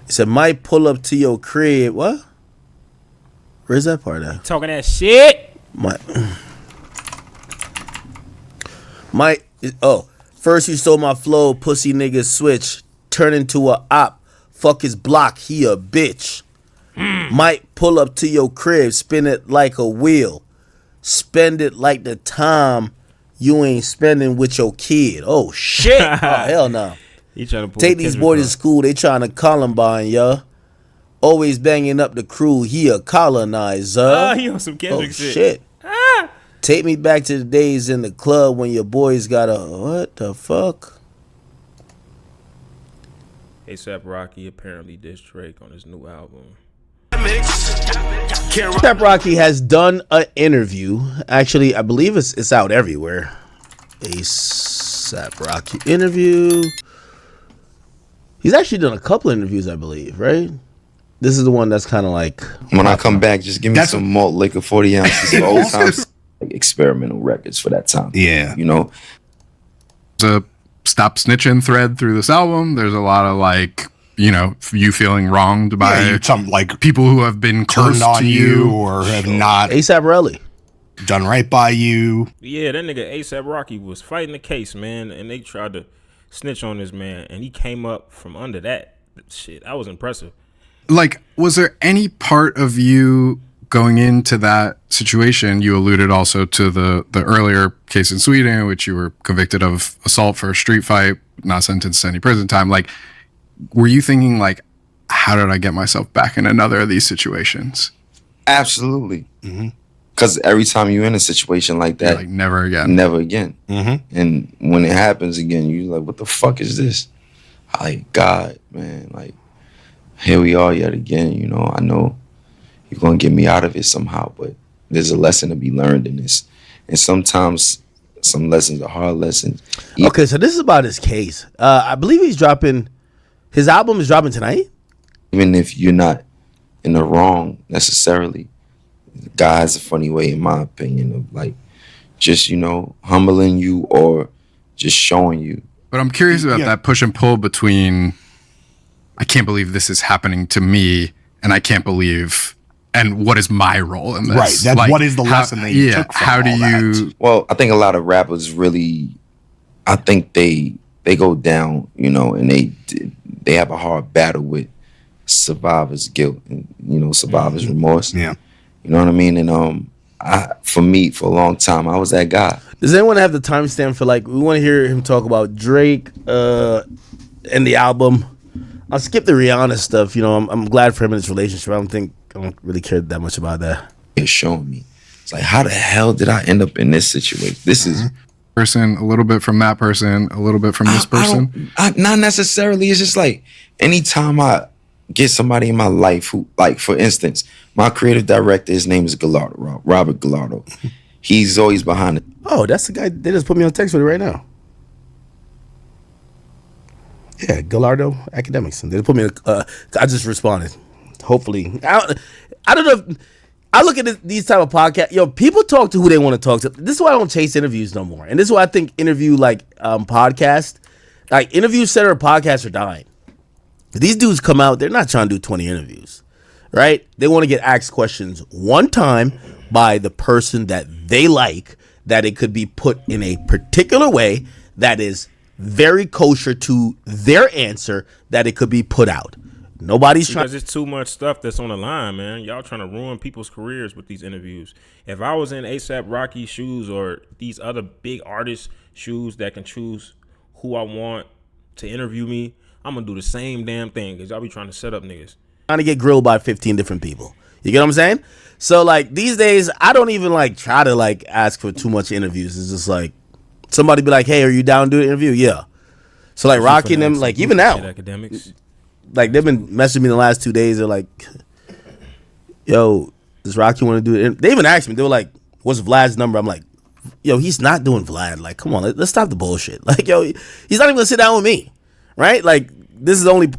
He said, might pull up to your crib. What? Where's that part at? Talking that shit. First you stole my flow, pussy nigga switch. Turn into a op. Fuck his block, he a bitch. Might pull up to your crib, spin it like a wheel. Spend it like the time you ain't spending with your kid. Oh shit. Oh hell no. Take these boys to school, they trying to Columbine, yo. Always banging up the crew, he a colonizer. Oh, he on some Kendrick shit. Take me back to the days in the club when your boys got a what the fuck? A$AP Rocky apparently dissed Drake on his new album. A$AP Rocky has done an interview. Actually, I believe it's out everywhere. A$AP Rocky interview. He's actually done a couple interviews, I believe, right? This is the one that's kind of like... When I come back, just give me some malt liquor, 40 ounces of old time experimental records for that time. Yeah. You know? There's a stop snitching thread through this album. There's a lot of like, you know, you feeling wronged by some like people who have been turned on you or have not A$AP Rocky done right by you. Yeah, that nigga A$AP Rocky was fighting the case, man, and they tried to snitch on this man, and he came up from under that shit. That was impressive. Like, was there any part of you going into that situation? You alluded also to the earlier case in Sweden, in which you were convicted of assault for a street fight, not sentenced to any prison time. Like, were you thinking like, how did I get myself back in another of these situations? Absolutely. Because every time you're in a situation like that, you're like, never again. Never again. And when it happens again, you're like, what the fuck is this? Like, God, man, like, here we are yet again, you know. I know you're going to get me out of it somehow, but there's a lesson to be learned in this. And sometimes some lessons are hard lessons. Okay, so this is about his case. I believe his album is dropping tonight? Even if you're not in the wrong necessarily, God has a funny way, in my opinion, of like just, you know, humbling you or just showing you. But I'm curious about that push and pull between... I can't believe this is happening to me, and I can't believe, and what is my role in this? Right. That's like, what is the lesson that you took from how do all you? that? Well, I think a lot of rappers really, I think they go down, you know, and they have a hard battle with survivor's guilt and, you know, survivor's remorse. Yeah. You know what I mean? And for me, for a long time, I was that guy. Does anyone have the timestamp for like? We want to hear him talk about Drake and the album. I'll skip the Rihanna stuff. You know, I'm glad for him in his relationship. I don't really care that much about that. It's showing me. It's like, how the hell did I end up in this situation? This is person, a little bit from that person, a little bit from this person. Not necessarily. It's just like anytime I get somebody in my life who, like, for instance, my creative director, his name is Gallardo, Robert Gallardo. He's always behind it. Oh, that's the guy. They just put me on text with it right now. Yeah, Gallardo Akademiks. They put me. I just responded. Hopefully, I don't know. If, I look at these type of podcasts. Yo, people talk to who they want to talk to. This is why I don't chase interviews no more. And this is why I think interview podcast, like interview center podcasts are dying. These dudes come out. They're not trying to do 20 interviews, right? They want to get asked questions one time by the person that they like. That it could be put in a particular way that is very kosher to their answer, that it could be put out. Nobody's trying. Because it's too much stuff that's on the line, man. Y'all trying to ruin people's careers with these interviews. If I was in A$AP Rocky's shoes or these other big artists' shoes that can choose who I want to interview me, I'm gonna do the same damn thing because y'all be trying to set up niggas. Trying to get grilled by 15 different people. You get what I'm saying? So like these days, I don't even like try to like ask for too much interviews. It's just like somebody be like, "Hey, are you down to do an interview?" Yeah. So like Rocky and them, like even now, Academics. like they've been messaging me the last 2 days. They're like, "Yo, does Rocky want to do it?" They even asked me. They were like, "What's Vlad's number?" I'm like, "Yo, he's not doing Vlad. Like, come on, let's stop the bullshit. Like, yo, he's not even gonna sit down with me, right? Like, this is only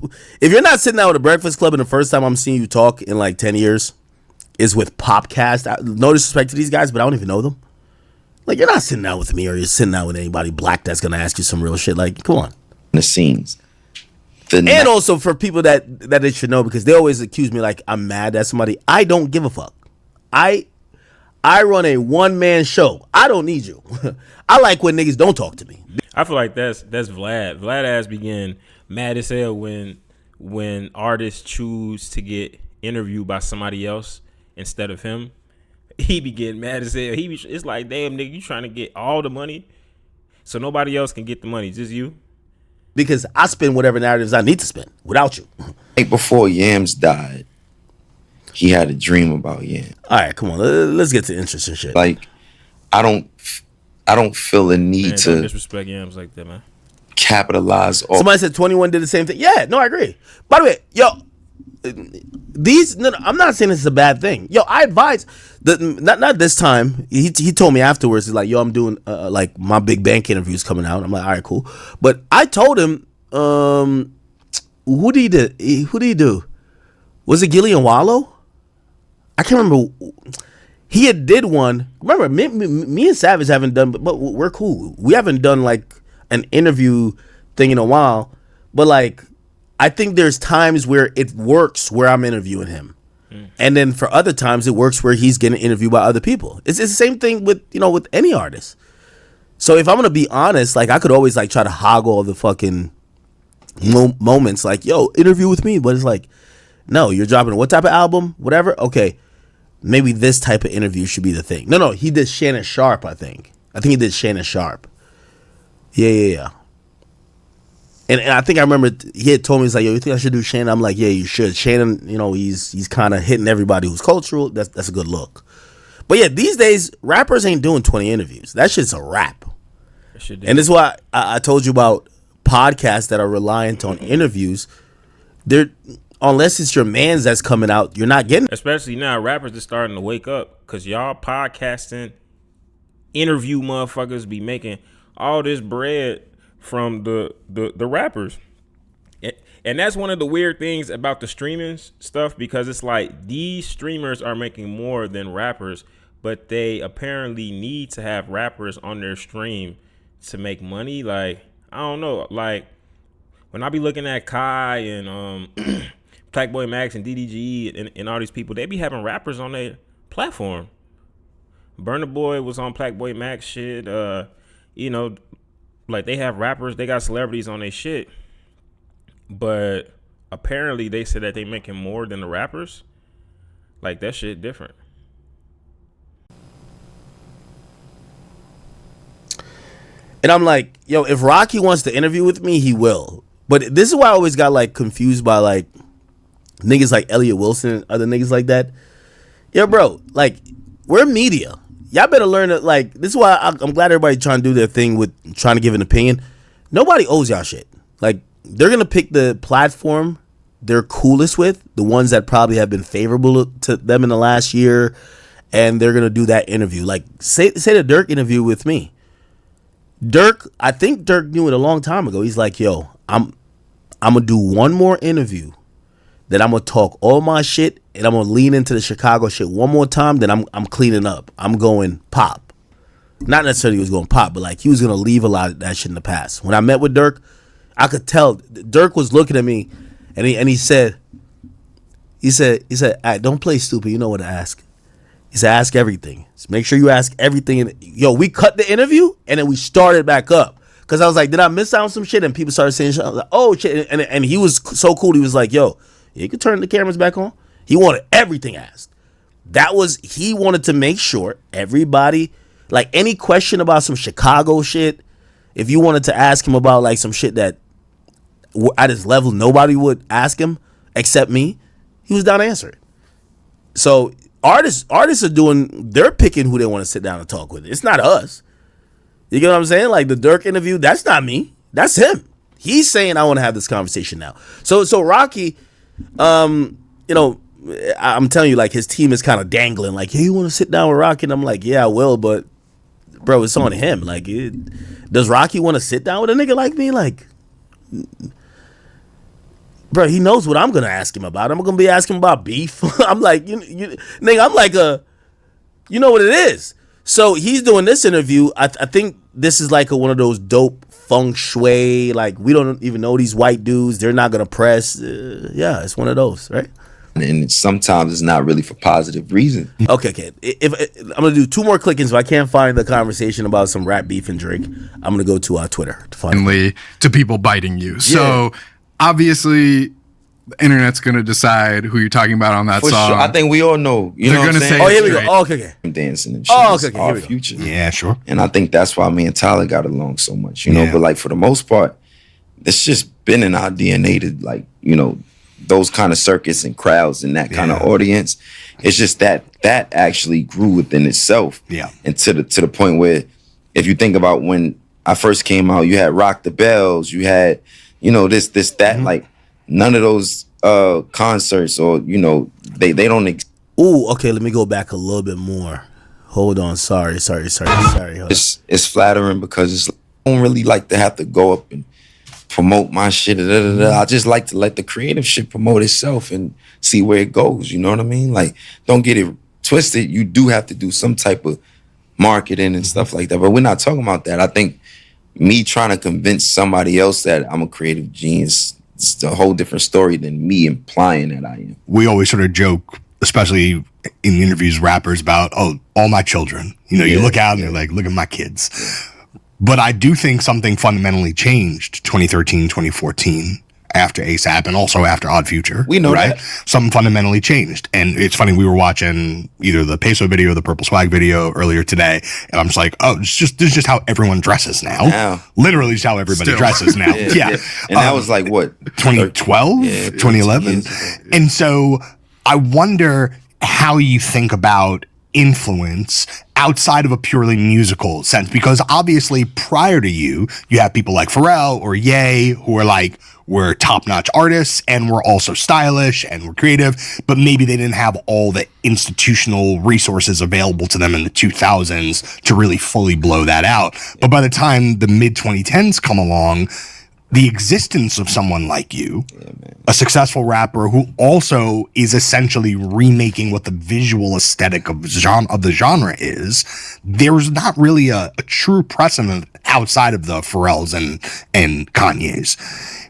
if you're not sitting down with the Breakfast Club and the first time I'm seeing you talk in like 10 years is with Popcast. No disrespect to these guys, but I don't even know them. Like, you're not sitting down with me or you're sitting down with anybody black that's gonna ask you some real shit. Like, come on." The scenes. And also for people that they should know, because they always accuse me like I'm mad at somebody. I don't give a fuck. I run a one-man show. I don't need you. I like when niggas don't talk to me. I feel like that's Vlad. Vlad has began mad as hell when artists choose to get interviewed by somebody else instead of him. He be getting mad as hell. It's like, damn nigga, you trying to get all the money so nobody else can get the money, just you? Because I spend whatever narratives I need to spend without you. Like before Yams died, he had a dream about Yams. All right, come on. Let's get to interesting shit. Like, I don't feel a need to don't disrespect Yams like that, man. Capitalize off. Somebody said 21 did the same thing. Yeah, no, I agree. By the way, yo, I'm not saying this is a bad thing. Yo, I advise not this time. He told me afterwards, he's like, yo, I'm doing like my big bank interviews coming out. I'm like, all right, cool. But I told him, who did he do? Was it Gillian Wallow? I can't remember. He had did one. Remember, me and Savage haven't done, but we're cool. We haven't done like an interview thing in a while. But like, I think there's times where it works where I'm interviewing him. And then for other times it works where he's getting interviewed by other people. It's the same thing with any artist. So if I'm going to be honest, like I could always like try to hoggle the fucking moments like, yo, interview with me. But it's like, no, you're dropping what type of album, whatever. Okay, maybe this type of interview should be the thing. No, he did Shannon Sharp, I think he did Shannon Sharp. Yeah. And I think I remember he had told me, he's like, yo, you think I should do Shannon? I'm like, yeah, you should. Shannon, he's kind of hitting everybody who's cultural. That's a good look. But yeah, these days, rappers ain't doing 20 interviews. That shit's a rap. And this is why I told you about podcasts that are reliant on interviews. Unless it's your mans that's coming out, you're not getting. Especially now, rappers are starting to wake up because y'all podcasting interview motherfuckers be making all this bread from the rappers. And that's one of the weird things about the streaming stuff, because it's like these streamers are making more than rappers, but they apparently need to have rappers on their stream to make money. Like, I don't know, like when I be looking at Kai and Blackboy Max and DDG and all these people, they be having rappers on their platform. Burna Boy was on Blackboy Max shit. Like they have rappers, they got celebrities on their shit, but apparently they said that they making more than the rappers. Like that shit different. And I'm like, yo, if Rocky wants to interview with me, he will. But this is why I always got like confused by like niggas like Elliot Wilson and other niggas like that. Yo, bro, like we're media. Y'all better learn that. Like, this is why I'm glad everybody trying to do their thing with trying to give an opinion. Nobody owes y'all shit. Like, they're gonna pick the platform they're coolest with, the ones that probably have been favorable to them in the last year, and they're gonna do that interview. Like, say the Dirk interview with me. I think Dirk knew it a long time ago. He's like, yo, I'm gonna do one more interview. Then I'm gonna talk all my shit, and I'm gonna lean into the Chicago shit one more time. Then I'm cleaning up. I'm going pop. Not necessarily he was going pop, but like he was gonna leave a lot of that shit in the past. When I met with Dirk, I could tell Dirk was looking at me, and he said, don't play stupid. You know what to ask. He said, ask everything. Just make sure you ask everything. And yo, we cut the interview, and then we started back up. Because I was like, did I miss out on some shit? And people started saying shit. I was like, oh shit. And he was so cool. He was like, yo, you can turn the cameras back on. He wanted everything asked. He wanted to make sure everybody, like any question about some Chicago shit, if you wanted to ask him about like some shit that at his level nobody would ask him except me, he was down to answer it. So artists they're picking who they want to sit down and talk with. It's not us. You get what I'm saying? Like the Dirk interview, that's not me. That's him. He's saying I want to have this conversation now. So Rocky, I'm telling you, like his team is kind of dangling, like, hey, you want to sit down with Rocky? And I'm like, yeah, I will, but bro, it's on him. Like, does Rocky want to sit down with a nigga like me? Like, bro, he knows what I'm gonna ask him about. I'm gonna be asking him about beef. I'm like, nigga, I'm like you know what it is. So he's doing this interview. I think this is like one of those dope feng shui. Like, we don't even know these white dudes. They're not gonna press. Yeah, it's one of those, right? And sometimes it's not really for positive reason. Okay. If I'm gonna do 2 more click-ins, if I can't find the conversation about some rap beef and Drake, I'm gonna go to Twitter to find it. To people biting you. So obviously, the internet's gonna decide who you're talking about on that For song. sure. I think we all know. You know what I'm gonna saying? say Oh, here we go. Drake. Oh, okay. Dancing and shit. Oh, It's okay, here our we go. future. Yeah, sure. And I think that's why me and Tyler got along so much, you know. Yeah. But like for the most part, it's just been in our DNA to like, you know, those kind of circuits and crowds and that kind of audience. It's just that actually grew within itself. Yeah. And to the point where if you think about when I first came out, you had Rock the Bells, you had, you know, this, that, like none of those concerts or, you know, they don't Ooh, okay, let me go back a little bit more. Hold on, sorry. Hold on. it's flattering because it's I don't really like to have to go up and promote my shit. I just like to let the creative shit promote itself and see where it goes. You know what I mean? Like, don't get it twisted. You do have to do some type of marketing and stuff like that. But we're not talking about that. I think me trying to convince somebody else that I'm a creative genius, it's a whole different story than me implying that I am. We always sort of joke, especially in interviews, rappers about, oh, all my children. You know, you look out and they're like, look at my kids. But I do think something fundamentally changed 2013, 2014 after ASAP and also after Odd Future. We know right? that. Something fundamentally changed. And it's funny, we were watching either the Peso video or the Purple Swag video earlier today. And I'm just like, oh, this is just how everyone dresses now. Literally just how everybody dresses now. Yeah. And that was like what? 2012, 2011. And so I wonder how you think about influence outside of a purely musical sense, because obviously prior to you have people like Pharrell or Ye who are like, we're top-notch artists and we're also stylish and we're creative, but maybe they didn't have all the institutional resources available to them in the 2000s to really fully blow that out. But by the time the mid-2010s come along, the existence of someone like you, a successful rapper who also is essentially remaking what the visual aesthetic of the genre is, there's not really a true precedent outside of the Pharrells and Kanye's.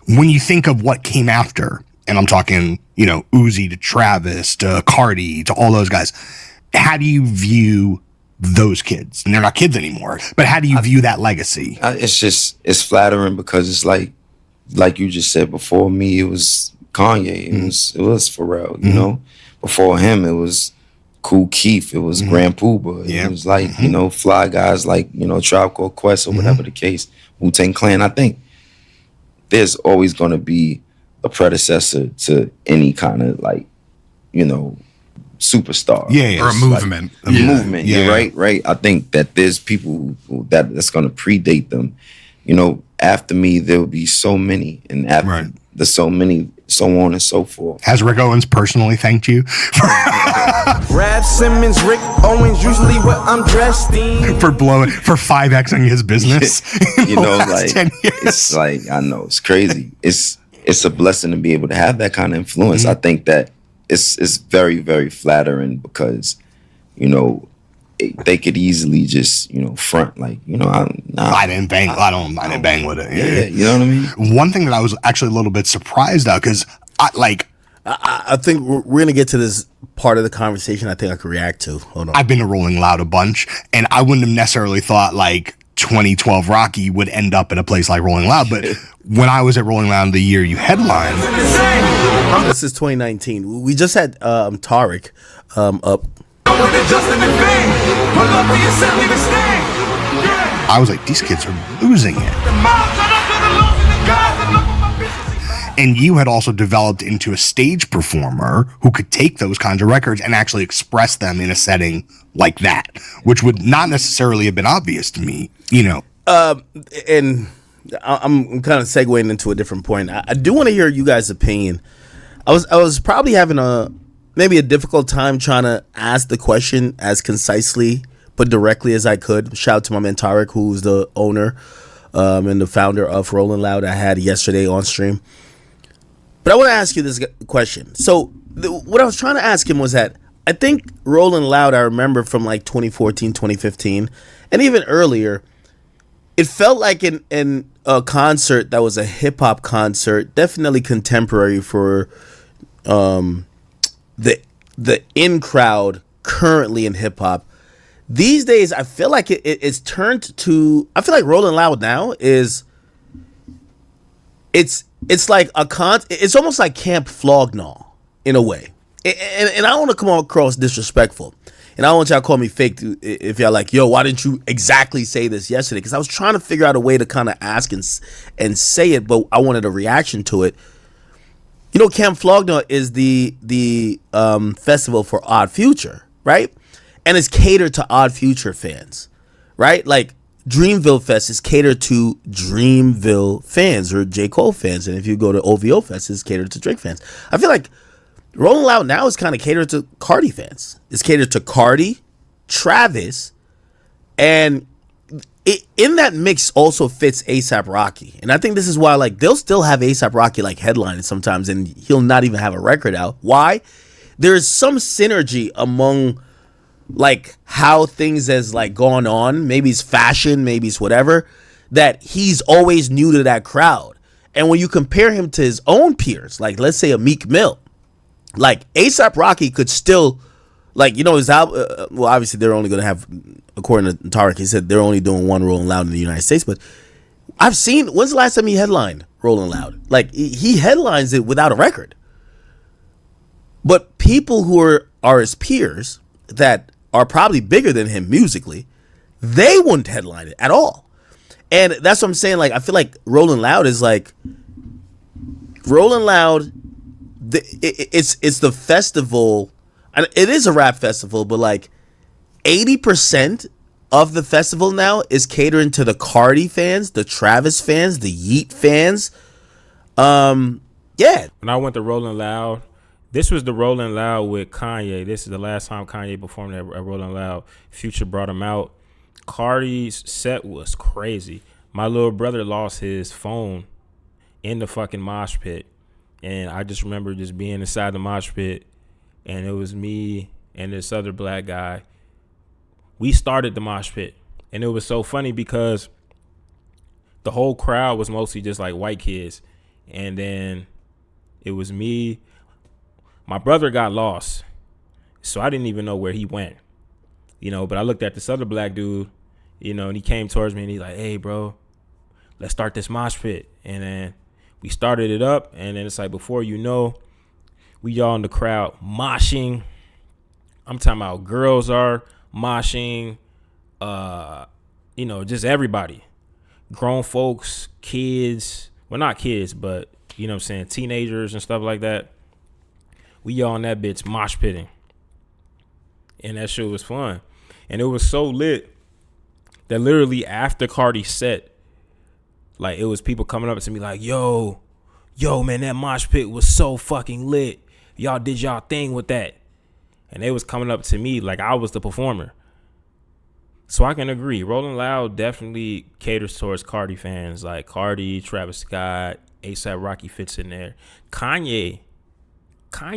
When you think of what came after, and I'm talking, you know, Uzi to Travis to Cardi to all those guys, how do you view those kids? And they're not kids anymore, but how do you view that legacy? It's flattering because it's like you just said, before me it was Kanye, it was Pharrell, you know. Before him it was Kool Keith, it was Grand Poobah, it was like, you know, fly guys like, you know, Tribe Called Quest or whatever the case, Wu-Tang Clan. I think there's always gonna be a predecessor to any kind of like, you know, superstar. Or a movement. Like, a movement, right? I think that there's people that's gonna predate them. You know, after me, there will be so many, and after the so many, so on and so forth. Has Rick Owens personally thanked you? Rap Simmons, Rick Owens, usually what I'm dressed in. For 5Xing his business. You know, like 10 years. it's like, I know it's crazy. It's a blessing to be able to have that kind of influence. I think that it's very, very flattering because, you know, they could easily just, you know, front like, you know, I didn't bang with it. Yeah, you know what I mean? One thing that I was actually a little bit surprised at, because I think we're gonna get to this part of the conversation. I think I could react to. Hold on. I've been to Rolling Loud a bunch, and I wouldn't have necessarily thought like 2012 Rocky would end up in a place like Rolling Loud, but when I was at Rolling Loud the year you headlined, this is 2019. We just had Tariq up. I was like, these kids are losing it. And you had also developed into a stage performer who could take those kinds of records and actually express them in a setting like that, which would not necessarily have been obvious to me, you know. And I'm kind of segueing into a different point. I do want to hear you guys' opinion. I was probably having maybe a difficult time trying to ask the question as concisely but directly as I could. Shout out to my man Tariq, who's the owner and the founder of Rolling Loud. I had yesterday on stream. But I want to ask you this question. So what I was trying to ask him was that I think Rolling Loud, I remember from like 2014, 2015, and even earlier, it felt like in a concert that was a hip hop concert, definitely contemporary for the in crowd currently in hip hop. These days, I feel like it's turned to. I feel like Rolling Loud now is. It's like it's almost like Camp Flognaw in a way, and I don't want to come across disrespectful, and I don't want y'all to call me fake if y'all like, yo, why didn't you exactly say this yesterday? Because I was trying to figure out a way to kind of ask and say it, but I wanted a reaction to it. You know, Camp Flognaw is the festival for Odd Future, right? And it's catered to Odd Future fans, right? Like Dreamville Fest is catered to Dreamville fans or J. Cole fans. And if you go to OVO Fest, it's catered to Drake fans. I feel like Rolling Loud now is kind of catered to Cardi fans. It's catered to Cardi, Travis, and in that mix also fits A$AP Rocky. And I think this is why, like, they'll still have A$AP Rocky like headlining sometimes and he'll not even have a record out. Why? There's some synergy among like how things has like gone on. Maybe it's fashion, maybe it's whatever, that he's always new to that crowd. And when you compare him to his own peers, like let's say a Meek Mill, like A$AP Rocky could still, like, you know, his album, well, obviously they're only going to have, according to Tarek, he said they're only doing one Rolling Loud in the United States, but I've seen, when's the last time he headlined Rolling Loud? Like he headlines it without a record. But people who are his peers that are probably bigger than him musically, they wouldn't headline it at all. And that's what I'm saying. Like, I feel like Rolling Loud is like, Rolling Loud, it's the festival. It is a rap festival, but like 80% of the festival now is catering to the Cardi fans, the Travis fans, the Yeet fans. Yeah. When I went to Rolling Loud, this was the Rolling Loud with Kanye. This is the last time Kanye performed at Rolling Loud. Future brought him out. Cardi's set was crazy. My little brother lost his phone in the fucking mosh pit. And I just remember just being inside the mosh pit. And it was me and this other black guy. We started the mosh pit. And it was so funny because the whole crowd was mostly just like white kids. And then it was me. My brother got lost, so I didn't even know where he went, you know, but I looked at this other black dude, you know, and he came towards me and he's like, hey, bro, let's start this mosh pit. And then we started it up, and then it's like, before you know, we all in the crowd moshing. I'm talking about girls are moshing, you know, just everybody, grown folks, kids, well, not kids, but, you know what I'm saying, teenagers and stuff like that. We all in that bitch mosh pitting. And that shit was fun. And it was so lit that literally after Cardi set, like, it was people coming up to me like, yo, man, that mosh pit was so fucking lit. Y'all did y'all thing with that. And they was coming up to me like I was the performer. So I can agree. Rolling Loud definitely caters towards Cardi fans. Like Cardi, Travis Scott, A$AP Rocky fits in there. Kanye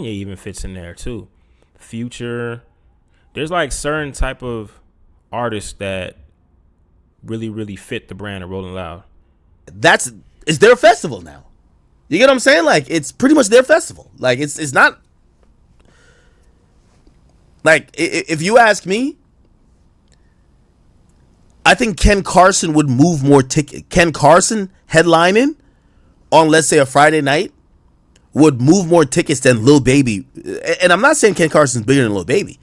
even fits in there too. Future. There's like certain type of artists that really, really fit the brand of Rolling Loud. It's their festival now. You get what I'm saying? Like, it's pretty much their festival. Like, it's not like, if you ask me, I think Ken Carson would move more ticket. Ken Carson headlining on, let's say, a Friday night would move more tickets than Lil Baby. And I'm not saying Ken Carson's bigger than Lil Baby,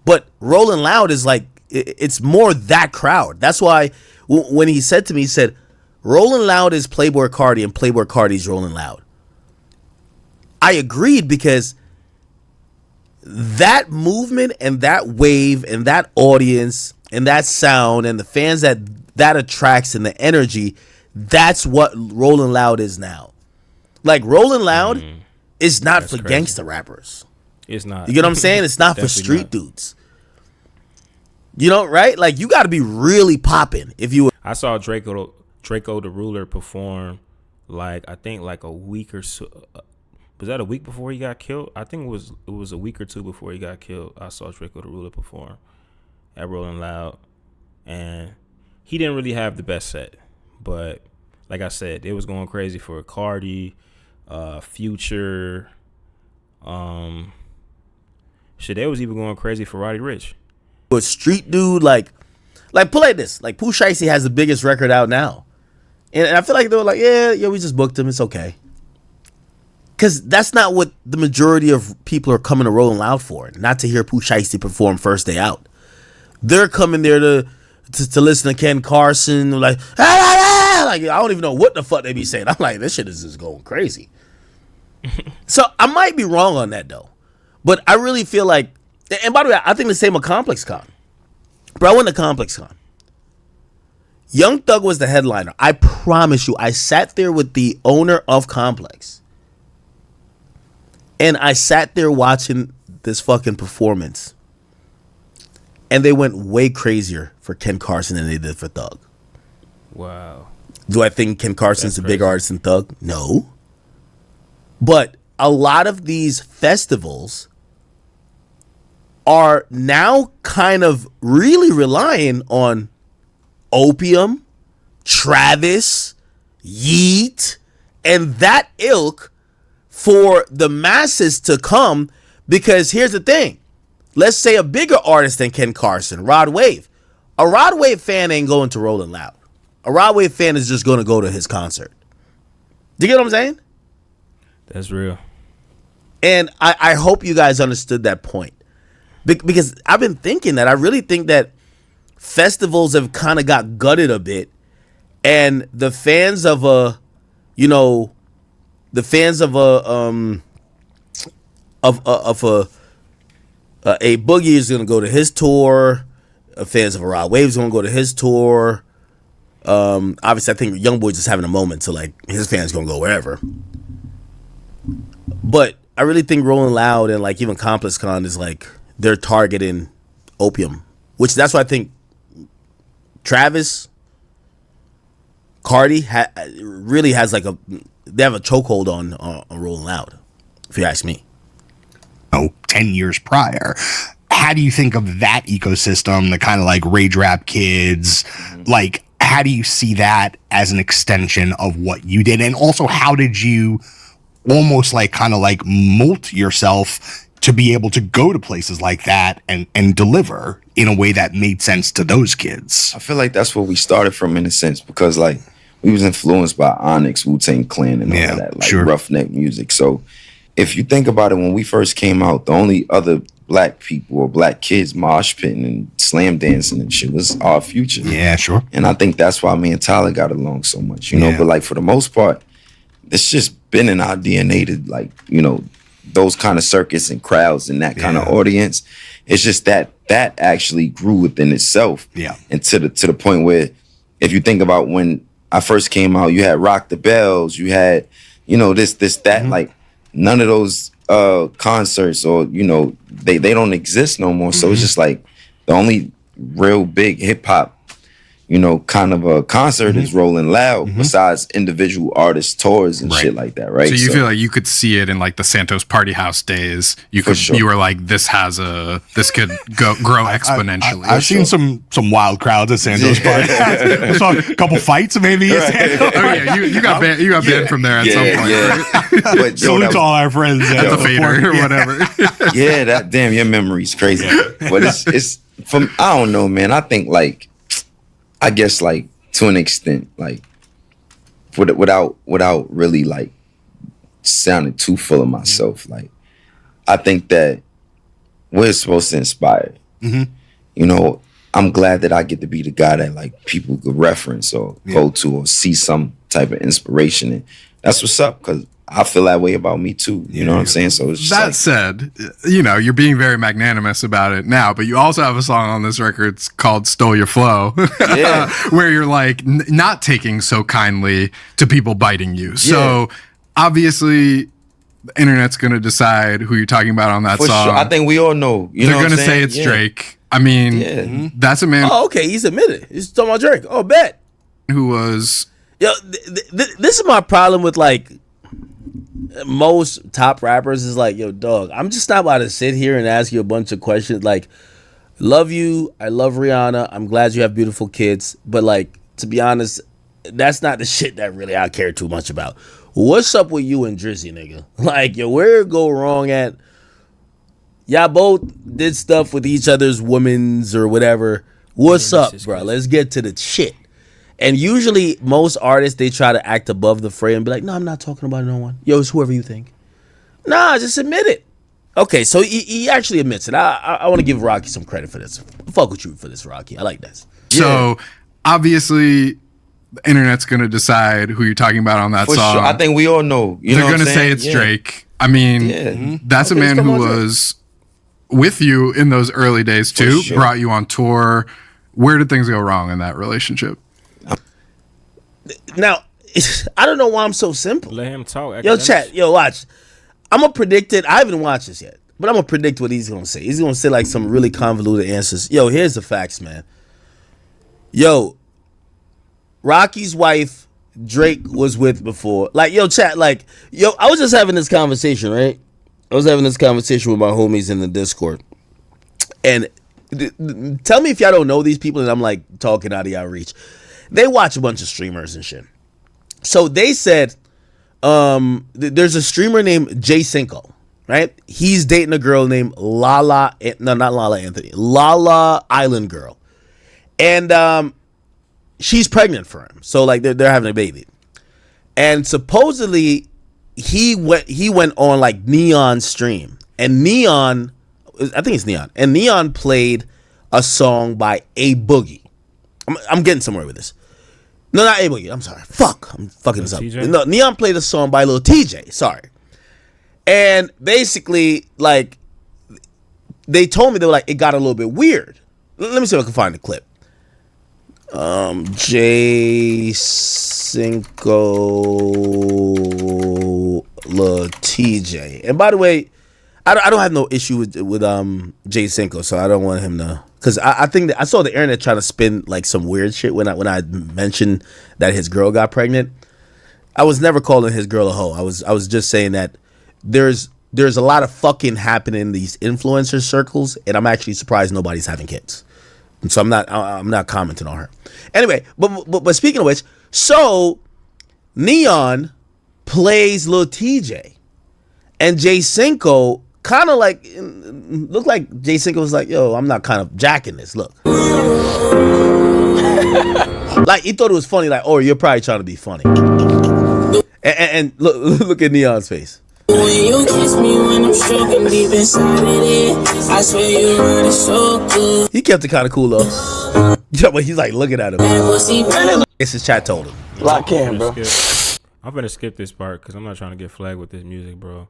but Rolling Loud is like, it's more that crowd. That's why when he said to me, he said, Rolling Loud is Playboy Cardi and Playboy Cardi's Rolling Loud. I agreed, because that movement and that wave and that audience and that sound and the fans that attracts and the energy, that's what Rolling Loud is now. Like, Rolling Loud is not for gangster rappers. It's not. You get what I'm saying? It's not for street dudes. You know, right? Like, you got to be really popping if you. I saw Draco the Ruler perform, like, I think like a week or so. Was that a week before he got killed? I think it was a week or two before he got killed. I saw Draco the Ruler perform at Rolling Loud, and he didn't really have the best set. But like I said, it was going crazy for Cardi, Future. Shit, they was even going crazy for Roddy Ricch. But street dude, like put like this, like Pooh Shiesty has the biggest record out now, and I feel like they were like, yeah, we just booked him, it's okay, because that's not what the majority of people are coming to Rolling Loud for. Not to hear Pooh Shiesty perform first day out. They're coming there to listen to Ken Carson, like like I don't even know what the fuck they be saying. I'm like, this shit is just going crazy. So I might be wrong on that though, but I really feel like, and by the way, I think the same with Complex Con. Bro, I went to Complex Con. Young Thug was the headliner. I promise you, I sat there with the owner of Complex, and I sat there watching this fucking performance, and they went way crazier for Ken Carson than they did for Thug. Wow. Do I think Ken Carson's a bigger artist than Thug? No. But a lot of these festivals are now kind of really relying on Opium, Travis, Yeet, and that ilk for the masses to come, because here's the thing. Let's say a bigger artist than Ken Carson, Rod Wave. A Rod Wave fan ain't going to Rolling Loud. A Rod Wave fan is just going to go to his concert. Do you get what I'm saying? That's real. And I hope you guys understood that point. Because I've been thinking that. I really think that festivals have kind of got gutted a bit. And the fans of a Boogie is going to go to his tour. Fans of a Rod Wave is going to go to his tour. Obviously, I think YoungBoy just having a moment, so like his fans going to go wherever. But I really think Rolling Loud and like even Complex Con is like they're targeting Opium, which that's why I think Travis, Cardi really has like they have a chokehold on Rolling Loud, if you ask me. 10 years prior. How do you think of that ecosystem, the kind of like rage rap kids? Like, how do you see that as an extension of what you did? And also, how did you almost like kind of like molt yourself to be able to go to places like that and deliver in a way that made sense to those kids? I feel like that's where we started from, in a sense, because like we was influenced by Onyx, Wu-Tang Clan, and all of that, like roughneck music. So if you think about it, when we first came out, the only other black people or black kids mosh pitting and slam dancing and shit was our Future. Yeah, sure. And I think that's why me and Tyler got along so much, you know. But like for the most part, it's just been in our DNA to like, you know, those kind of circuits and crowds and that kind of audience. It's just that actually grew within itself. Yeah. And to the point where, if you think about when I first came out, you had Rock the Bells, you had, you know, this, that, like none of those concerts, or you know, they don't exist no more. So it's just like the only real big hip hop, you know, kind of a concert is Rolling Loud, besides individual artist tours and shit like that, right? So you feel like you could see it in like the Santos Party House days. You were like, this could grow exponentially. I've seen some wild crowds at Santos Party. I saw a couple fights maybe. Oh yeah, you got banned from there at some point. Yeah. But salute to all our friends at the fader or whatever. Yeah, that damn, your memory's crazy. But it's from, I don't know, man. I think like, I guess like to an extent, like without really like sounding too full of myself, like I think that we're supposed to inspire. You know, I'm glad that I get to be the guy that like people could reference or go to or see some type of inspiration in. That's what's up, because I feel that way about me too. You know what I'm saying? So it's just that said, you know, you're being very magnanimous about it now, but you also have a song on this record called "Stole Your Flow," where you're like not taking so kindly to people biting you. So obviously, the internet's gonna decide who you're talking about on that song. Sure. I think we all know. They're gonna say it's Drake. I mean, that's a man. Oh, okay, he's admitted. He's talking about Drake. Oh, bet. Who was? Yo, this is my problem with like most top rappers is like, yo, dog, I'm just not about to sit here and ask you a bunch of questions. Like, love you, I love Rihanna, I'm glad you have beautiful kids, but like, to be honest, that's not the shit that really I care too much about. What's up with you and Drizzy, nigga? Like, yo, where it go wrong at? Y'all both did stuff with each other's women's or whatever. What's up, bro? Let's get to the shit. And usually, most artists, they try to act above the fray and be like, no, I'm not talking about no one. Yo, it's whoever you think. Nah, just admit it. Okay, so he actually admits it. I want to give Rocky some credit for this. Fuck with you for this, Rocky. I like this. So, obviously, the internet's going to decide who you're talking about on that For song. sure. I think we all know. They're going to say it's Drake. I mean, that's a man who was with you in those early days, too. Sure. Brought you on tour. Where did things go wrong in that relationship? Now, I don't know why I'm so simple. Let him talk. Yo, chat. Yo, watch. I'm going to predict it. I haven't watched this yet, but I'm going to predict what he's going to say. He's going to say like some really convoluted answers. Yo, here's the facts, man. Yo, Rocky's wife, Drake was with before. Like, yo, chat, like, yo, I was just having this conversation, right? I was having this conversation with my homies in the Discord. And tell me if y'all don't know these people and I'm like talking out of y'all reach. They watch a bunch of streamers and shit. So they said, there's a streamer named Jay Cinco, right? He's dating a girl named Lala Island Girl. And she's pregnant for him. So like they're having a baby. And supposedly he went on like Neon's stream. And Neon, I think it's Neon. And Neon played a song by A Boogie. I'm getting somewhere with this. No, not A Boogie. I'm sorry. Fuck. I'm fucking this up. TJ? No, Neon played a song by Lil TJ. Sorry. And basically, like, they told me, they were like, it got a little bit weird. Let me see if I can find the clip. Jay Cinco Lil TJ. And by the way, I don't have no issue with Jay Cinco, so I don't want him to, because I think that I saw the internet trying to spin like some weird shit when I mentioned that his girl got pregnant. I was never calling his girl a hoe. I was just saying that there's a lot of fucking happening in these influencer circles, and I'm actually surprised nobody's having kids. And so I'm not commenting on her. Anyway, but speaking of which, so Neon plays Lil TJ, and Jay Cinco kind of like looked like Jay Cinco was like, yo, I'm not kind of jacking this. Look. Like he thought it was funny, like, oh, you're probably trying to be funny. And look at Neon's face. When you kiss me when I'm stroking deep inside of it, I swear you run it so good. He kept it kind of cool though. Yeah, but he's like looking at him. It's his chat told him. Lock in, bro. I'm gonna skip this part because I'm not trying to get flagged with this music, bro.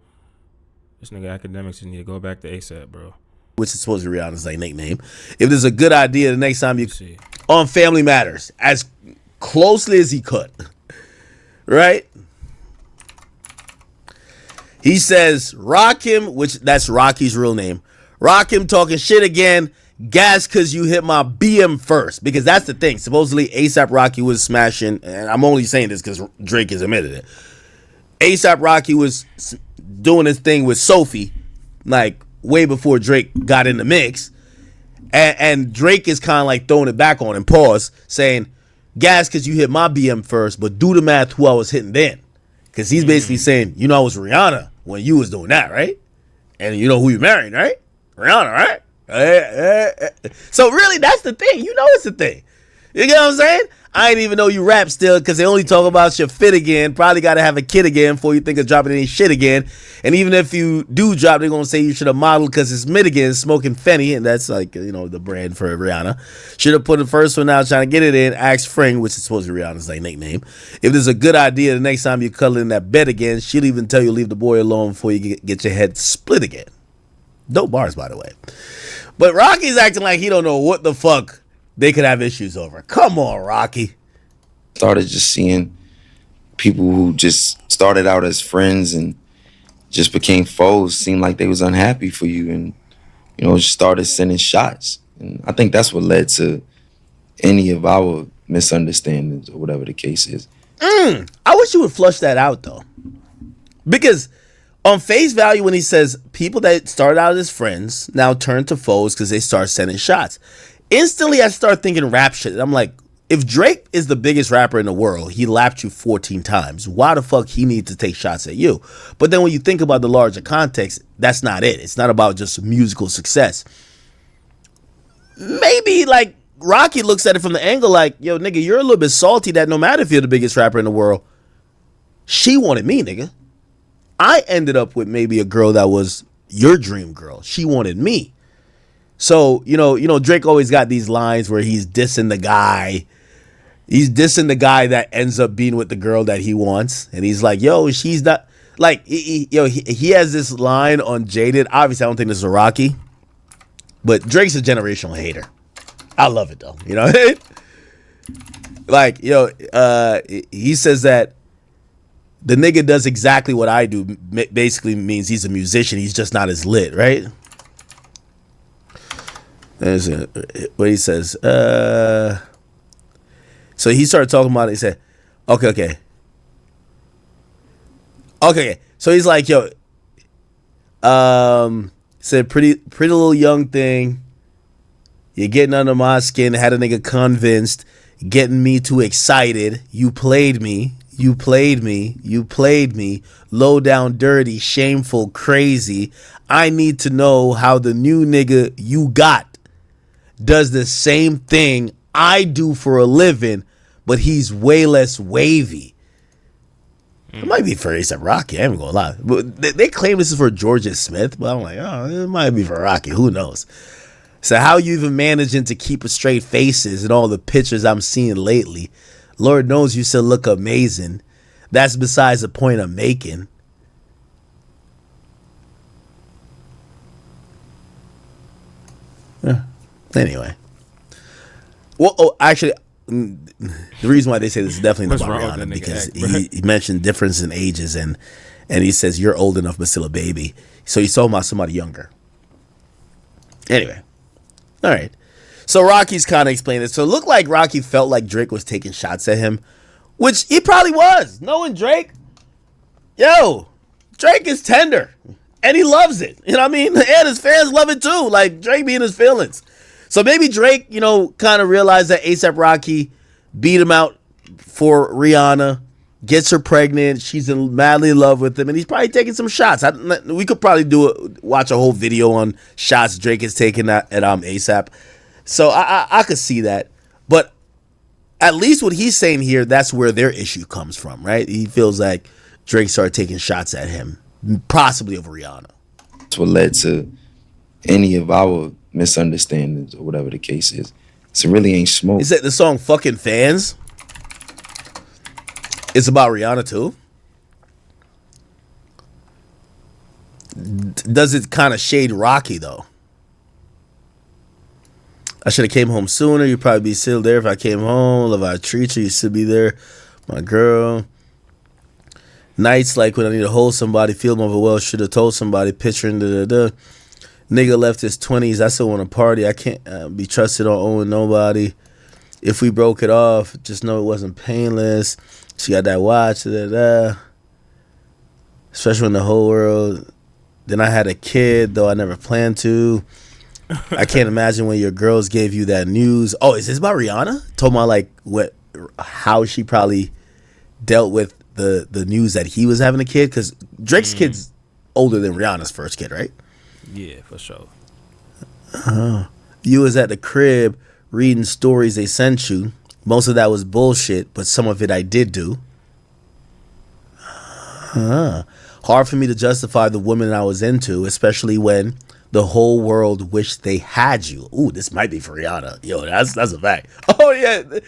This nigga Akademiks just need to go back to ASAP, bro. Which is supposed to be Rihanna's like nickname. If there's a good idea, the next time you see on Family Matters, as closely as he could, right? He says, rock him, which that's Rocky's real name. Rock him talking shit again. Gas because you hit my BM first. Because that's the thing. Supposedly ASAP Rocky was smashing, and I'm only saying this because Drake has admitted it. ASAP Rocky was doing his thing with Sophie, like way before Drake got in the mix. And Drake is kind of like throwing it back on him, pause, saying, gas because you hit my BM first, but do the math who I was hitting then. Because he's basically saying, you know, I was Rihanna when you was doing that, right? And you know who you married, right? Rihanna, right? So really, that's the thing. You know it's the thing. You get what I'm saying? I ain't even know you rap still because they only talk about your fit again. Probably got to have a kid again before you think of dropping any shit again. And even if you do drop, they're going to say you should have modeled because it's mid again, smoking Fenny. And that's like, you know, the brand for Rihanna. Should have put the first one out trying to get it in. Ask Fring, which is supposed to be Rihanna's like nickname. If there's a good idea, the next time you cuddle in that bed again, she'll even tell you leave the boy alone before you get your head split again. Dope bars, by the way. But Rocky's acting like he don't know what the fuck they could have issues over. Come on, Rocky. Started just seeing people who just started out as friends and just became foes seem like they was unhappy for you and, you know, just started sending shots. And I think that's what led to any of our misunderstandings or whatever the case is. I wish you would flush that out, though. Because on face value, when he says people that started out as friends now turn to foes because they start sending shots, instantly I start thinking rap shit. I'm like, if Drake is the biggest rapper in the world, he lapped you 14 times. Why the fuck he need to take shots at you? But then when you think about the larger context, that's not it. It's not about just musical success. Maybe like Rocky looks at it from the angle like, yo, nigga, you're a little bit salty that no matter if you're the biggest rapper in the world, she wanted me, nigga. I ended up with maybe a girl that was your dream girl. She wanted me. So, you know, Drake always got these lines where he's dissing the guy. He's dissing the guy that ends up being with the girl that he wants. And he's like, yo, she's not like, he has this line on Jaded. Obviously, I don't think this is a Rocky, but Drake's a generational hater. I love it though. You know, like, he says that the nigga does exactly what I do. Basically means he's a musician. He's just not as lit, right? There's what he says. So he started talking about it. He said, okay. So he's like, yo, said pretty little young thing. You're getting under my skin. Had a nigga convinced. Getting me too excited. You played me. Low down, dirty, shameful, crazy. I need to know how the new nigga you got does the same thing I do for a living, but he's way less wavy. It might be for A$AP Rocky. I ain't gonna lie. But they claim this is for Georgia Smith, but I'm like, oh, it might be for Rocky. Who knows? So how you even managing to keep a straight faces in all the pictures I'm seeing lately? Lord knows you still look amazing. That's besides the point I'm making. Yeah. Anyway. Well, actually, the reason why they say this is definitely not about Rihanna because he mentioned difference in ages and he says you're old enough but still a baby. So he's talking about somebody younger. Anyway. All right. So Rocky's kind of explained it. So it looked like Rocky felt like Drake was taking shots at him, which he probably was. Knowing Drake, yo, Drake is tender and he loves it. You know what I mean? And his fans love it too. Like Drake being his feelings. So maybe Drake, kind of realized that A$AP Rocky beat him out for Rihanna, gets her pregnant. She's madly in love with him, and he's probably taking some shots. We could probably watch a whole video on shots Drake is taking at A$AP. So I could see that. But at least what he's saying here, that's where their issue comes from, right? He feels like Drake started taking shots at him, possibly over Rihanna. That's what led to any of our misunderstandings or whatever the case is. So it really ain't smoke. Is that the song Fucking Fans? It's about Rihanna too? Does it kind of shade Rocky though? I should have came home sooner. You'd probably be still there if I came home. Love how I treat you. You should be there. My girl. Nights like when I need to hold somebody. Feel more well. Should have told somebody. Picturing da-da-da. Nigga left his 20s. I still want to party. I can't be trusted on owing nobody. If we broke it off, just know it wasn't painless. She got that watch. Da-da-da. Especially when the whole world. Then I had a kid, though I never planned to. I can't imagine when your girls gave you that news. Oh, is this about Rihanna? Told me like how she probably dealt with the news that he was having a kid, because Drake's kid's older than Rihanna's first kid, right? Yeah, for sure. You was at the crib reading stories they sent you. Most of that was bullshit, but some of it I did do. Hard for me to justify the woman I was into, especially when the whole world wished they had you. Ooh, this might be for Rihanna. Yo, that's a fact. Oh, yeah, they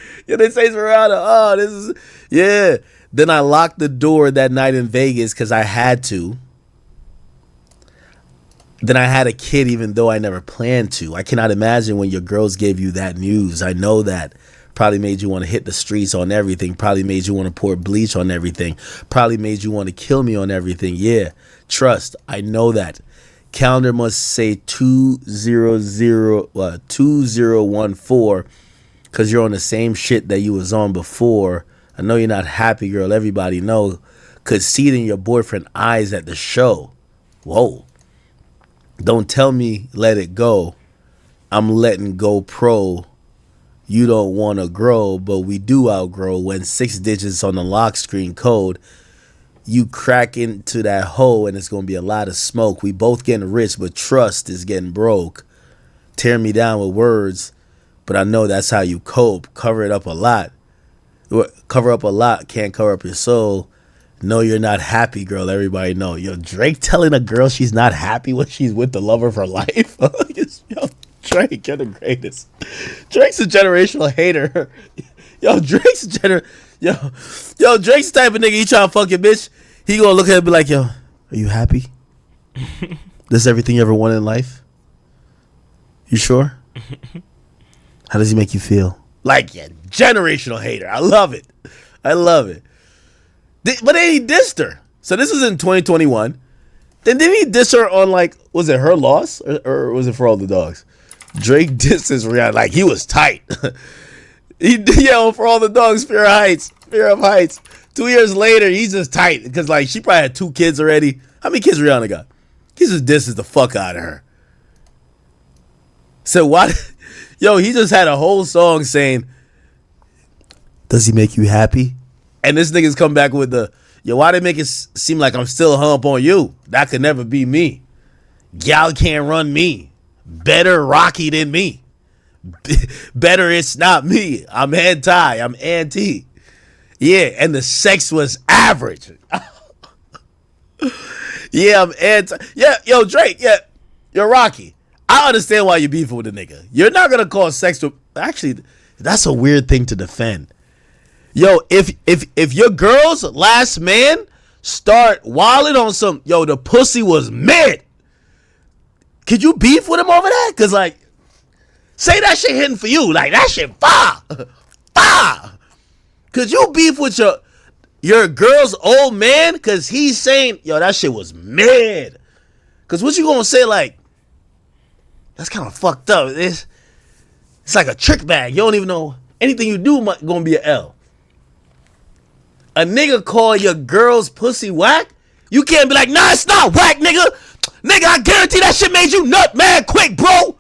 say it's for Rihanna. Oh, this is, yeah. Then I locked the door that night in Vegas because I had to. Then I had a kid even though I never planned to. I cannot imagine when your girls gave you that news. I know that. Probably made you want to hit the streets on everything. Probably made you want to pour bleach on everything. Probably made you want to kill me on everything. Yeah, trust. I know that. Calendar must say 2014 because you're on the same shit that you was on before. I know you're not happy, girl. Everybody know. Could see it in your boyfriend's eyes at the show. Whoa. Don't tell me let it go. I'm letting go pro. You don't want to grow, but we do outgrow. When 6 digits on the lock screen code, you crack into that hole and it's going to be a lot of smoke. We both getting rich, but trust is getting broke. Tear me down with words, but I know that's how you cope. Cover it up a lot. Cover up a lot, can't cover up your soul. No, you're not happy, girl. Everybody know. Yo, Drake telling a girl she's not happy when she's with the love of her life. Yo, Drake, you're the greatest. Drake's a generational hater. Yo, Drake's Yo, Drake's the type of nigga, he try to fuck your bitch. He gonna look at her and be like, yo, are you happy? This is everything you ever wanted in life? You sure? How does he make you feel? Like, yeah, generational hater. I love it. But then he dissed her. So this was in 2021. Then didn't he diss her on, like, was it Her Loss? Or was it For All the Dogs? Drake disses Rihanna. Like, he was tight. On For All the Dogs, Fear of Heights. 2 years later, he's just tight. Because, like, she probably had 2 kids already. How many kids Rihanna got? He just disses the fuck out of her. So why? Yo, he just had a whole song saying, does he make you happy? And this nigga's come back with why they make it seem like I'm still hung up on you? That could never be me. Gal can't run me. Better Rocky than me. Better it's not me. I'm anti. Yeah, and the sex was average. Yeah, I'm anti. Yeah, yo, Drake, yeah, you're Rocky. I understand why you beefing with a nigga. You're not gonna call sex to. Actually, that's a weird thing to defend. Yo, if your girl's last man start wilding on some, yo, the pussy was mid. Could you beef with him over that? Cause like, say that shit hitting for you, like that shit fire. Could you beef with your girl's old man? Cause he's saying, yo, that shit was mid. Cause what you gonna say like? That's kind of fucked up. It's like a trick bag. You don't even know anything you do gonna be an L. A nigga call your girl's pussy whack? You can't be like, nah, it's not whack, nigga. Nigga, I guarantee that shit made you nut mad quick, bro.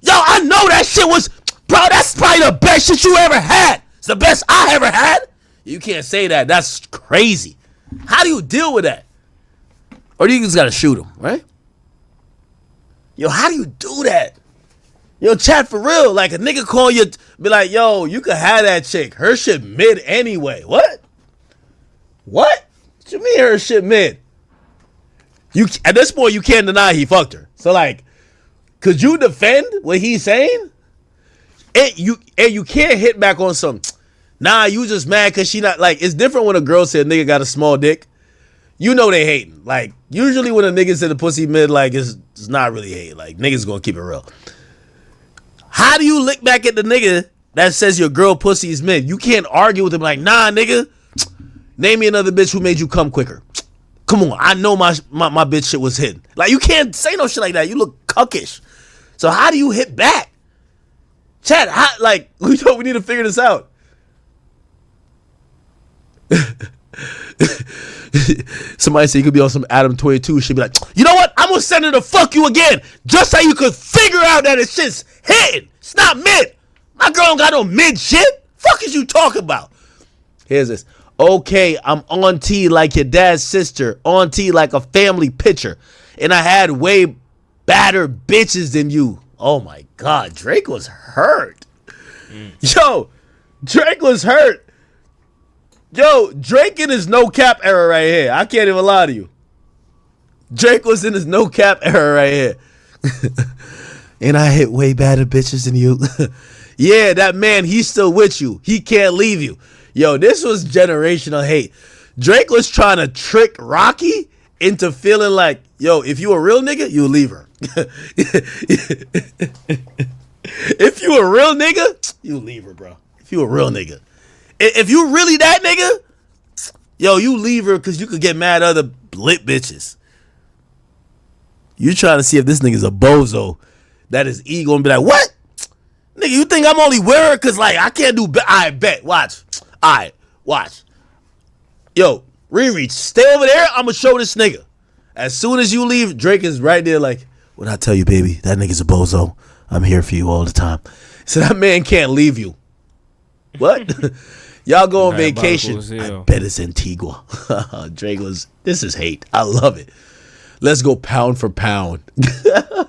Yo, I know that shit was, bro, that's probably the best shit you ever had. It's the best I ever had. You can't say that. That's crazy. How do you deal with that? Or do you just gotta shoot him, right? Yo, how do you do that? Yo, chat for real. Like a nigga call you, be like, yo, you could have that chick. Her shit mid anyway. What? What you mean her shit mid? You at this point you can't deny he fucked her. So like, could you defend what he's saying? And you can't hit back on some. Nah, you just mad because she not like. It's different when a girl said nigga got a small dick. You know they hating. Like usually when a nigga said the pussy mid, like it's not really hate. Like niggas gonna keep it real. How do you lick back at the nigga that says your girl pussy is mid? You can't argue with him like, nah, nigga. Name me another bitch who made you come quicker. Come on, I know my bitch shit was hidden. Like you can't say no shit like that. You look cuckish. So how do you hit back? Chad, we need to figure this out. Somebody said you could be on some Adam 22. She'd be like, you know what? I'm gonna send her to fuck you again, just so you could figure out that it's shit's hidden. It's not mid. My girl don't got no mid shit. Fuck is you talking about? Here's this. Okay, I'm on T like your dad's sister, on T like a family picture, and I had way badder bitches than you. Oh my God, Drake was hurt. Yo, Drake was hurt. Yo, Drake in his no cap era right here. I can't even lie to you. Drake was in his no cap era right here. And I hit way badder bitches than you. Yeah, that man, he's still with you. He can't leave you. Yo, this was generational hate. Drake was trying to trick Rocky into feeling like, yo, if you a real nigga, you leave her. If you a real nigga, you leave her, bro. If you a real nigga. If you really that nigga, yo, you leave her because you could get mad at other lit bitches. You trying to see if this nigga's a bozo that his ego and be like, what? Nigga, you think I'm only with her because, like, I can't do I bet. Watch. All right, watch. Yo, Riri, stay over there. I'm going to show this nigga. As soon as you leave, Drake is right there like, what I tell you, baby? That nigga's a bozo. I'm here for you all the time. So that man can't leave you. What? Y'all go on Diabolical vacation. as hell. I bet it's Antigua. Drake was, this is hate. I love it. Let's go pound for pound.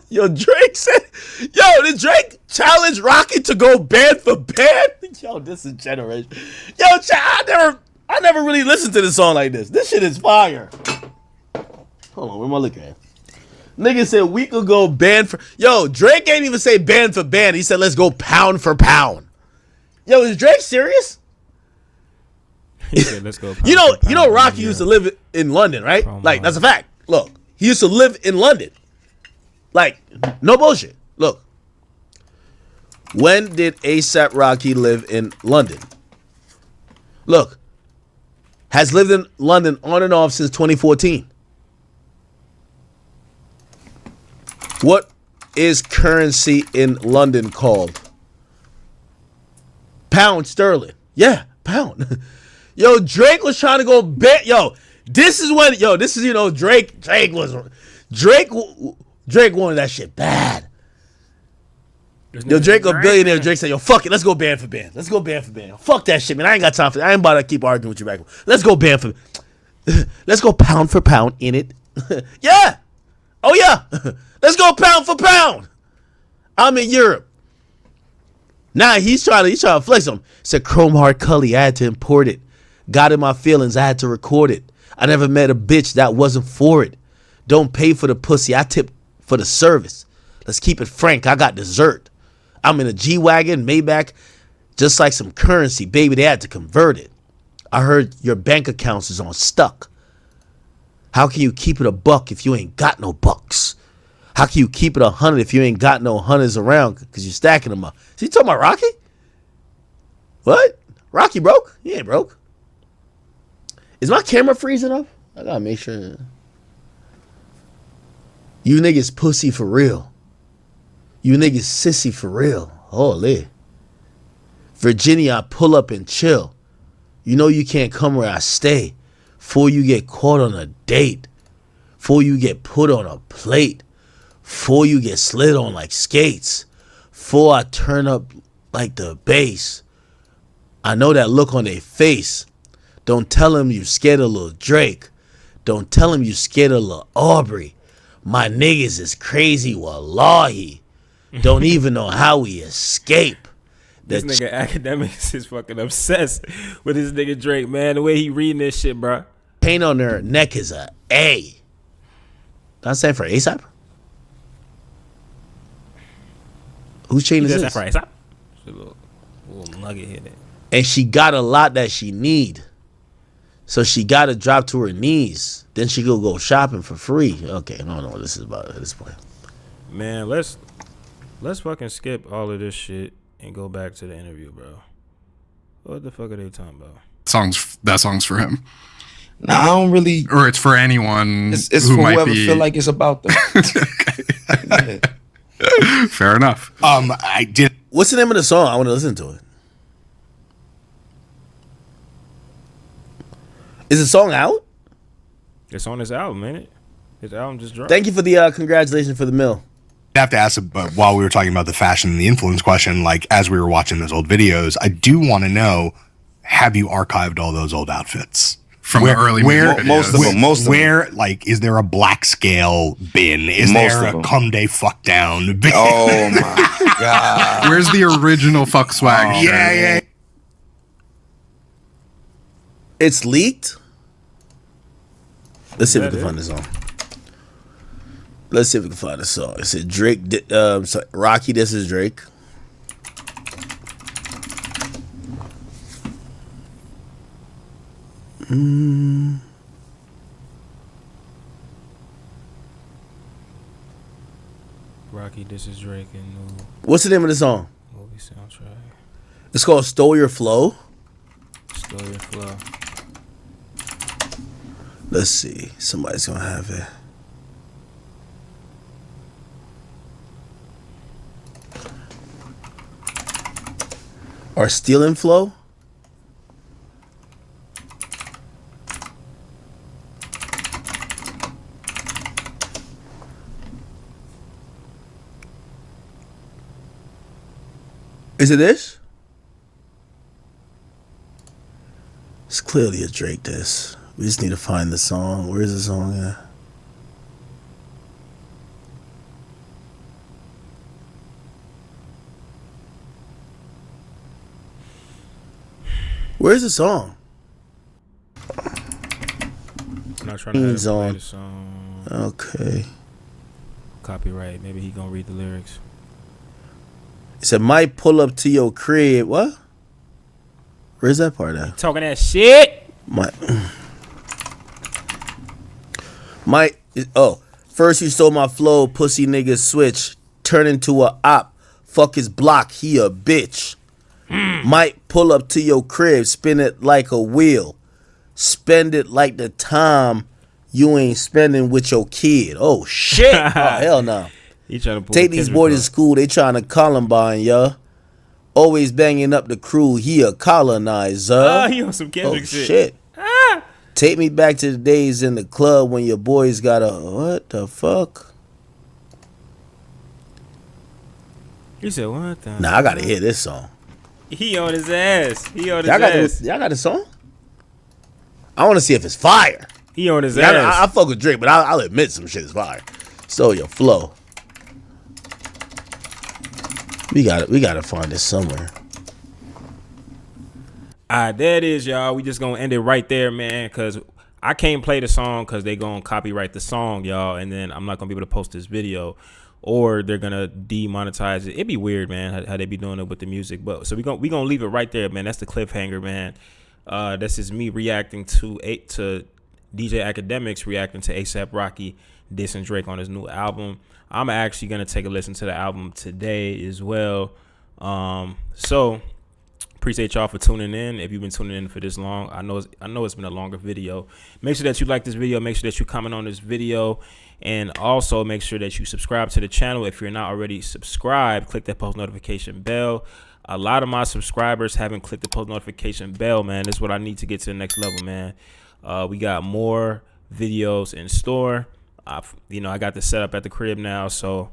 Yo, Drake said, yo, did Drake challenge Rocky to go band for band? Yo, this is generation. Yo, I never really listened to this song like this. This shit is fire. Hold on, where am I looking at? Nigga said we could go band for. Yo, Drake ain't even say band for band. He said let's go pound for pound. Yo, is Drake serious? He said, let's go. You know, Rocky used to live in London, right? Like that's a fact. Look, he used to live in London. Like, no bullshit. Look, when did ASAP Rocky live in London? Look, has lived in London on and off since 2014. What is currency in London called? Pound sterling. Yeah, pound. Yo, Drake was trying to go bet. Yo, this is when. Yo, this is Drake. Drake wanted that shit bad. Yo, Drake a billionaire. Drake said, "Yo, fuck it. Let's go band for band. Let's go band for band. Fuck that shit, man. I ain't got time for that. I ain't about to keep arguing with you back. Let's go band for. Let's go pound for pound in it. Yeah. Oh yeah. Let's go pound for pound. I'm in Europe. Nah, he's trying to flex on him. Said chrome hard Cully, I had to import it. Got in my feelings, I had to record it. I never met a bitch that wasn't for it. Don't pay for the pussy, I tip for the service. Let's keep it frank, I got dessert. I'm in a G-Wagon, Maybach, just like some currency, baby, they had to convert it. I heard your bank accounts is on stuck. How can you keep it a buck if you ain't got no bucks? How can you keep it 100 if you ain't got no hundreds around because you're stacking them up? Is he talking about Rocky? What? Rocky broke? He ain't broke. Is my camera freezing up? I gotta make sure. You niggas pussy for real. You niggas sissy for real. Holy. Virginia, I pull up and chill. You know you can't come where I stay. Before you get caught on a date. Before you get put on a plate. Before you get slid on like skates. Before I turn up like the bass. I know that look on their face. Don't tell them you scared of little Drake. Don't tell them you scared of little Aubrey. My niggas is crazy, wallahi. Don't even know how we escape. This nigga Akademiks is fucking obsessed with this nigga Drake, man. The way he reading this shit, bro. Paint on their neck is a A. Not saying for ASAP? Whose chain is this? For ASAP? A little nugget here. And she got a lot that she need. So she got to drop to her knees. Then she go shopping for free. Okay, I don't know what this is about at this point. Man, let's fucking skip all of this shit and go back to the interview, bro. What the fuck are they talking about? That song's for him. Nah, I don't really. Or it's for anyone. It's who for might whoever be... feel like it's about them. Fair enough. I did. What's the name of the song? I want to listen to it. Is the song out? It's on his album, ain't it? His album just dropped. Thank you for the congratulations for the mill. I have to ask, while we were talking about the fashion and the influence question, like as we were watching those old videos, I do want to know, have you archived all those old outfits? From the early most of them. Where, like, is there a black scale bin? Is there a come day fuck down bin? Oh my god! Where's the original fuck swag? Yeah. It's leaked. Let's see if we can find the song. Let's see if we can find the song. It said Drake. Rocky. This is Drake. Rocky, this is Drake and new What's the name of the song? movie soundtrack. It's called "Stole Your Flow." Stole Your Flow. Let's see. Somebody's gonna have it. Or "Stealing Flow." Is it this? clearly a Drake diss. We just need to find the song. Where's the song at? Where's the song? I'm not trying to have to play the song. Okay. Copyright. Maybe he gonna read the lyrics. It said, might pull up to your crib. What? Where's that part at? Talking that shit. First you stole my flow, pussy nigga switch. Turn into a op. Fuck his block, he a bitch. Might pull up to your crib, spin it like a wheel. Spend it like the time you ain't spending with your kid. Oh shit. Oh hell no. Take these boys to school, they trying to Columbine, ya. Always banging up the crew, he a colonizer. Oh, he on some Kendrick shit. Take me back to the days in the club when your boys got a what the fuck? He said what the Nah, I gotta hear this song. He on his ass. Y'all got the song? I wanna see if it's fire. He on his ass. I fuck with Drake, but I'll admit some shit is fire. So your flow. We gotta find this somewhere. Alright, there it is, y'all. We just gonna end it right there, man, because I can't play the song because they gonna copyright the song, y'all, and then I'm not gonna be able to post this video, or they're gonna demonetize it. It'd be weird, man, how they be doing it with the music. But so we gonna leave it right there, man. That's the cliffhanger, man. This is me reacting to DJ Akademiks reacting to A$AP Rocky dissing Drake on his new album. I'm actually gonna take a listen to the album today as well. So appreciate y'all for tuning in. If you've been tuning in for this long, I know it's been a longer video. Make sure that you like this video. Make sure that you comment on this video, and also make sure that you subscribe to the channel. If you're not already subscribed, click that post notification bell. A lot of my subscribers haven't clicked the post notification bell, man. This is what I need to get to the next level, man. We got more videos in store. I got this set up at the crib now, so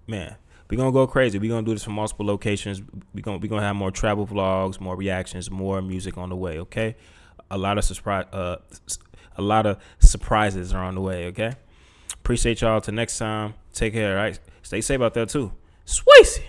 man, we're gonna go crazy. We're gonna do this from multiple locations. We're gonna have more travel vlogs, more reactions, more music on the way, okay? A lot of surprises are on the way, okay? Appreciate y'all. Till next time. Take care, all right? Stay safe out there too. Swayze.